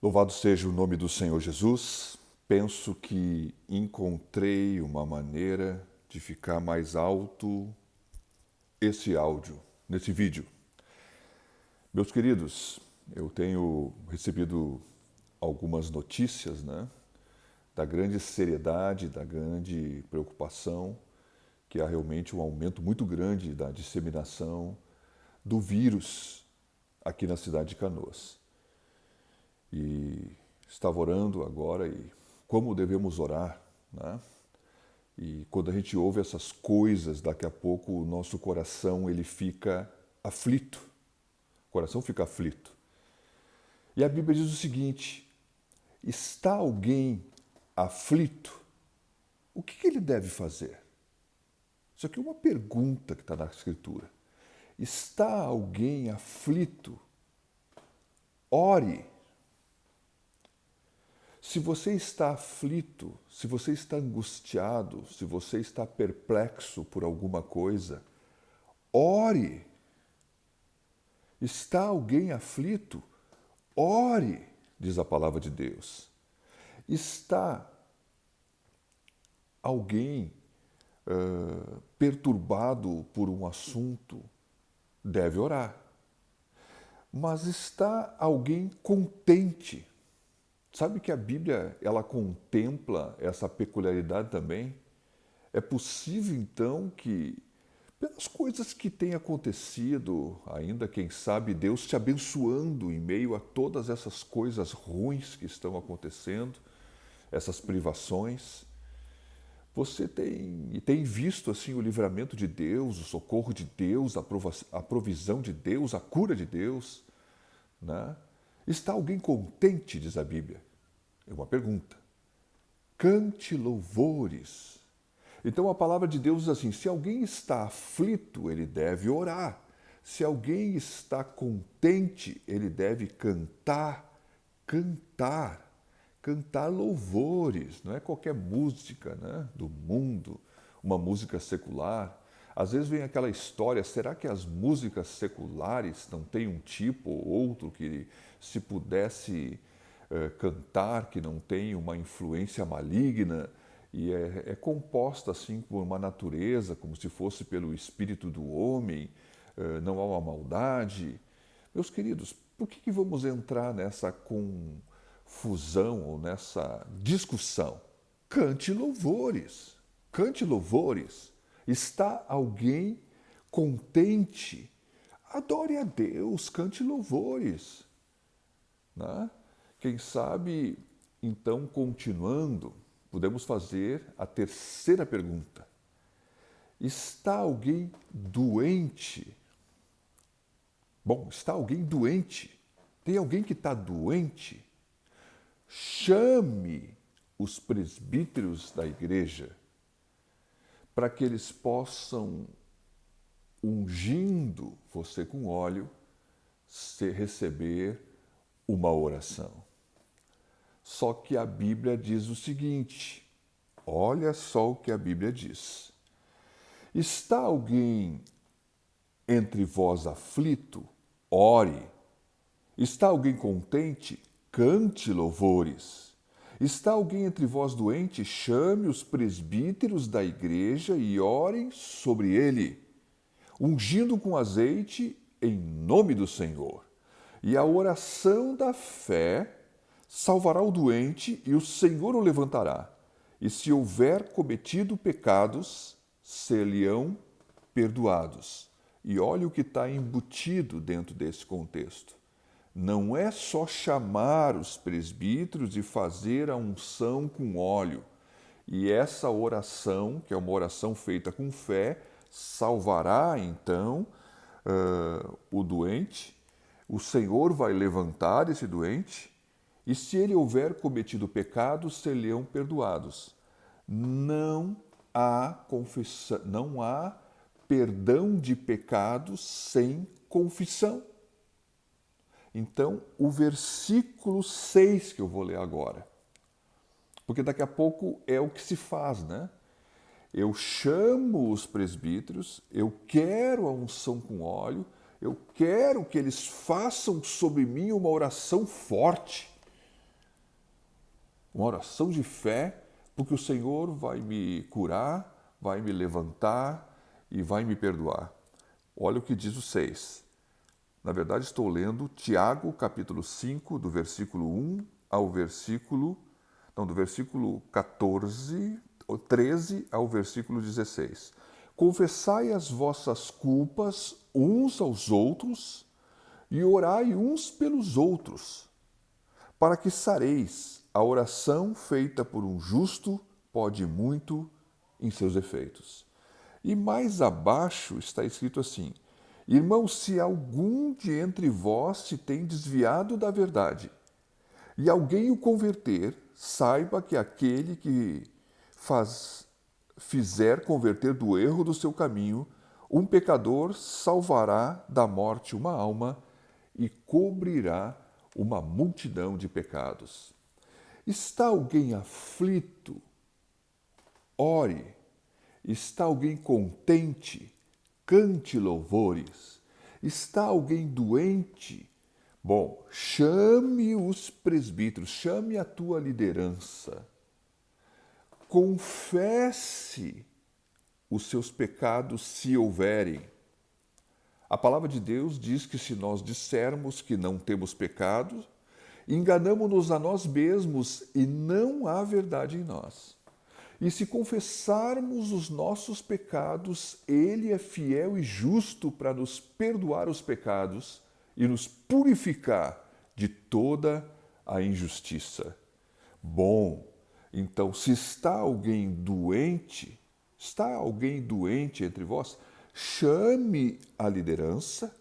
Louvado seja o nome do Senhor Jesus. Penso que encontrei uma maneira de ficar mais alto esse áudio, nesse vídeo. Meus queridos, eu tenho recebido algumas notícias, da grande seriedade, da grande preocupação, que há realmente um aumento muito grande da disseminação do vírus aqui na cidade de Canoas. E estava orando agora e como devemos orar, né? E quando a gente ouve essas coisas, daqui a pouco o nosso coração ele fica aflito. O coração fica aflito. E a Bíblia diz o seguinte: está alguém aflito? O que ele deve fazer? Isso aqui é uma pergunta que está na Escritura. Está alguém aflito? Ore. Se você está aflito, se você está angustiado, se você está perplexo por alguma coisa, ore. Está alguém aflito? Ore, diz a palavra de Deus. Está alguém perturbado por um assunto? Deve orar. Mas está alguém contente? Sabe que a Bíblia ela contempla essa peculiaridade também? É possível então que, pelas coisas que têm acontecido, ainda quem sabe Deus te abençoando em meio a todas essas coisas ruins que estão acontecendo, essas privações, você tem visto assim o livramento de Deus, o socorro de Deus, a provisão de Deus, a cura de Deus, né? Está alguém contente, diz a Bíblia? É uma pergunta. Cante louvores. Então a palavra de Deus diz assim: se alguém está aflito, ele deve orar. Se alguém está contente, ele deve cantar louvores. Não é qualquer música, do mundo, uma música secular. Às vezes vem aquela história: será que as músicas seculares não têm um tipo ou outro que, se pudesse cantar, que não tem uma influência maligna? E é composta assim por uma natureza, como se fosse pelo espírito do homem, não há uma maldade. Meus queridos, por que vamos entrar nessa confusão ou nessa discussão? Cante louvores, cante louvores. Está alguém contente? Adore a Deus, cante louvores, né? Quem sabe, então, continuando, podemos fazer a terceira pergunta. Está alguém doente? Bom, está alguém doente? Tem alguém que está doente? Chame os presbíteros da igreja para que eles possam, ungindo você com óleo, receber uma oração. Só que a Bíblia diz o seguinte: olha só o que a Bíblia diz. Está alguém entre vós aflito? Ore. Está alguém contente? Cante louvores. Está alguém entre vós doente? Chame os presbíteros da igreja e orem sobre ele, ungindo com azeite em nome do Senhor. E a oração da fé salvará o doente e o Senhor o levantará. E se houver cometido pecados, ser-lhe-ão perdoados. E olha o que está embutido dentro desse contexto. Não é só chamar os presbíteros e fazer a unção com óleo. E essa oração, que é uma oração feita com fé, salvará então o doente. O Senhor vai levantar esse doente, e se ele houver cometido pecados, ser-lhe-ão perdoados. Não há confissão, não há perdão de pecados sem confissão. Então, o versículo 6 que eu vou ler agora, porque daqui a pouco é o que se faz, né? Eu chamo os presbíteros, eu quero a unção com óleo, eu quero que eles façam sobre mim uma oração forte. Uma oração de fé, porque o Senhor vai me curar, vai me levantar e vai me perdoar. Olha o que diz o 6. Na verdade, estou lendo Tiago, capítulo 5, do versículo 1 ao versículo... Não, do versículo 14, ou 13 ao versículo 16. Confessai as vossas culpas uns aos outros e orai uns pelos outros, para que sareis. A oração feita por um justo pode muito em seus efeitos. E mais abaixo está escrito assim: Irmãos, se algum de entre vós se tem desviado da verdade, e alguém o converter, saiba que aquele que fizer converter do erro do seu caminho, um pecador salvará da morte uma alma e cobrirá uma multidão de pecados. Está alguém aflito? Ore. Está alguém contente? Cante louvores. Está alguém doente? Bom, chame os presbíteros, chame a tua liderança. Confesse os seus pecados se houverem. A palavra de Deus diz que se nós dissermos que não temos pecado, enganamo-nos a nós mesmos e não há verdade em nós. E se confessarmos os nossos pecados, Ele é fiel e justo para nos perdoar os pecados e nos purificar de toda a injustiça. Bom, então, se está alguém doente entre vós, chame a liderança,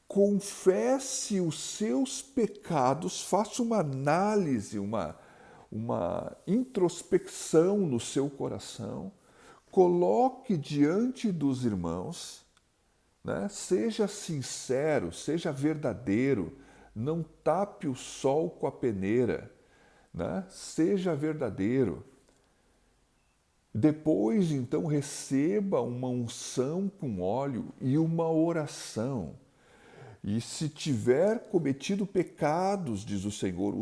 confesse os seus pecados, faça uma análise, uma introspecção no seu coração, coloque diante dos irmãos, né? Seja sincero, seja verdadeiro, não tape o sol com a peneira, né? Seja verdadeiro. Depois, então, receba uma unção com óleo e uma oração. E se tiver cometido pecados, diz o Senhor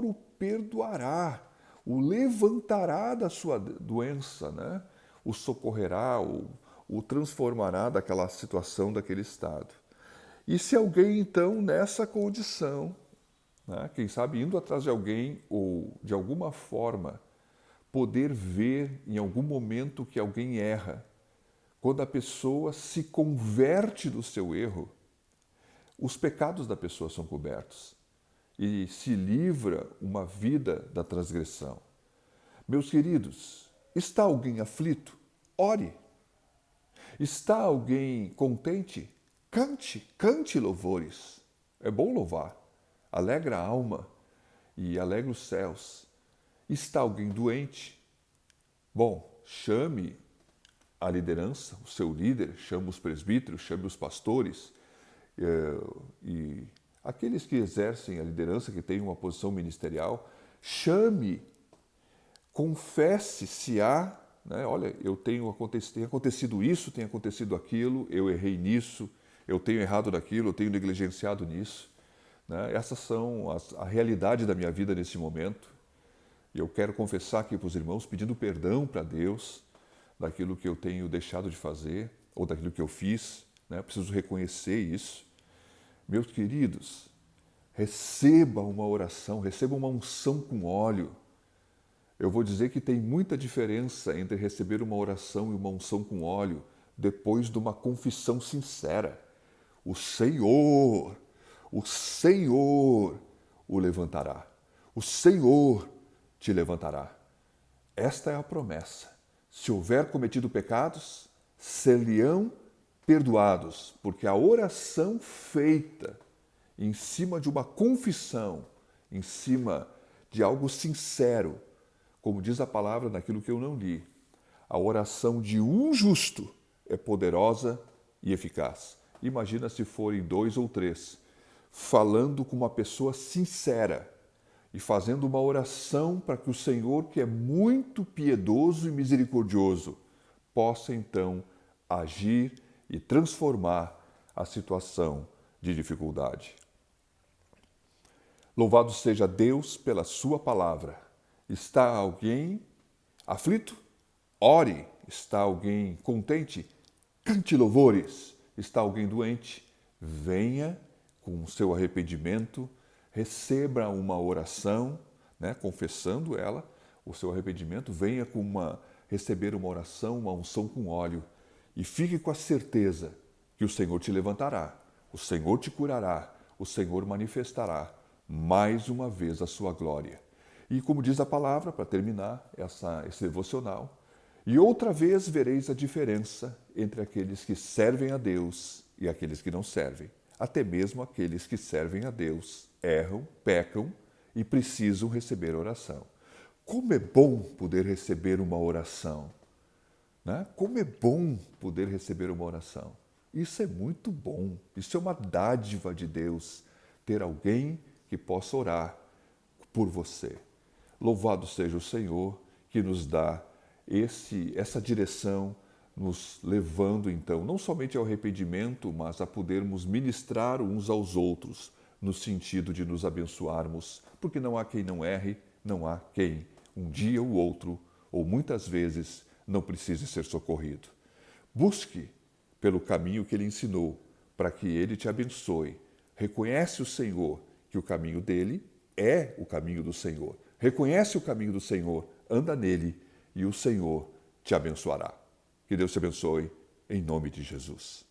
o perdoará, o levantará da sua doença, né? O socorrerá, o transformará daquela situação, daquele estado. E se alguém, então, nessa condição, né, quem sabe indo atrás de alguém ou de alguma forma, poder ver em algum momento que alguém erra, quando a pessoa se converte do seu erro, os pecados da pessoa são cobertos e se livra uma vida da transgressão. Meus queridos, está alguém aflito? Ore. Está alguém contente? Cante louvores. É bom louvar. Alegra a alma e alegra os céus. Está alguém doente? Bom, chame a liderança, o seu líder, chame os presbíteros, chame os pastores e aqueles que exercem a liderança, que têm uma posição ministerial, chame, confesse se há, né? Olha, tem acontecido isso, tem acontecido aquilo, eu errei nisso, eu tenho errado naquilo, eu tenho negligenciado nisso. Né? Essas são a realidade da minha vida nesse momento. E eu quero confessar aqui para os irmãos, pedindo perdão para Deus daquilo que eu tenho deixado de fazer ou daquilo que eu fiz. Né? Preciso reconhecer isso. Meus queridos, receba uma oração, receba uma unção com óleo. Eu vou dizer que tem muita diferença entre receber uma oração e uma unção com óleo depois de uma confissão sincera. O Senhor o levantará. O Senhor te levantará. Esta é a promessa. Se houver cometido pecados, ser-lhe-ão perdoados, porque a oração feita em cima de uma confissão, em cima de algo sincero, como diz a palavra naquilo que eu não li, a oração de um justo é poderosa e eficaz. Imagina se forem 2 ou 3, falando com uma pessoa sincera e fazendo uma oração para que o Senhor, que é muito piedoso e misericordioso, possa então agir e transformar a situação de dificuldade. Louvado seja Deus pela sua palavra. Está alguém aflito? Ore. Está alguém contente? Cante louvores. Está alguém doente? Venha com o seu arrependimento, receba uma oração, né, confessando ela, o seu arrependimento, venha receber uma oração, uma unção com óleo e fique com a certeza que o Senhor te levantará, o Senhor te curará, o Senhor manifestará mais uma vez a sua glória. E como diz a palavra, para terminar esse devocional, e outra vez vereis a diferença entre aqueles que servem a Deus e aqueles que não servem. Até mesmo aqueles que servem a Deus erram, pecam e precisam receber oração. Como é bom poder receber uma oração, né? Como é bom poder receber uma oração. Isso é muito bom, isso é uma dádiva de Deus, ter alguém que possa orar por você. Louvado seja o Senhor que nos dá essa direção, nos levando então não somente ao arrependimento, mas a podermos ministrar uns aos outros, no sentido de nos abençoarmos, porque não há quem não erre, não há quem um dia ou outro, ou muitas vezes, não precise ser socorrido. Busque pelo caminho que ele ensinou, para que ele te abençoe. Reconhece o Senhor, que o caminho dele é o caminho do Senhor. Reconhece o caminho do Senhor, anda nele e o Senhor te abençoará. Que Deus te abençoe, em nome de Jesus.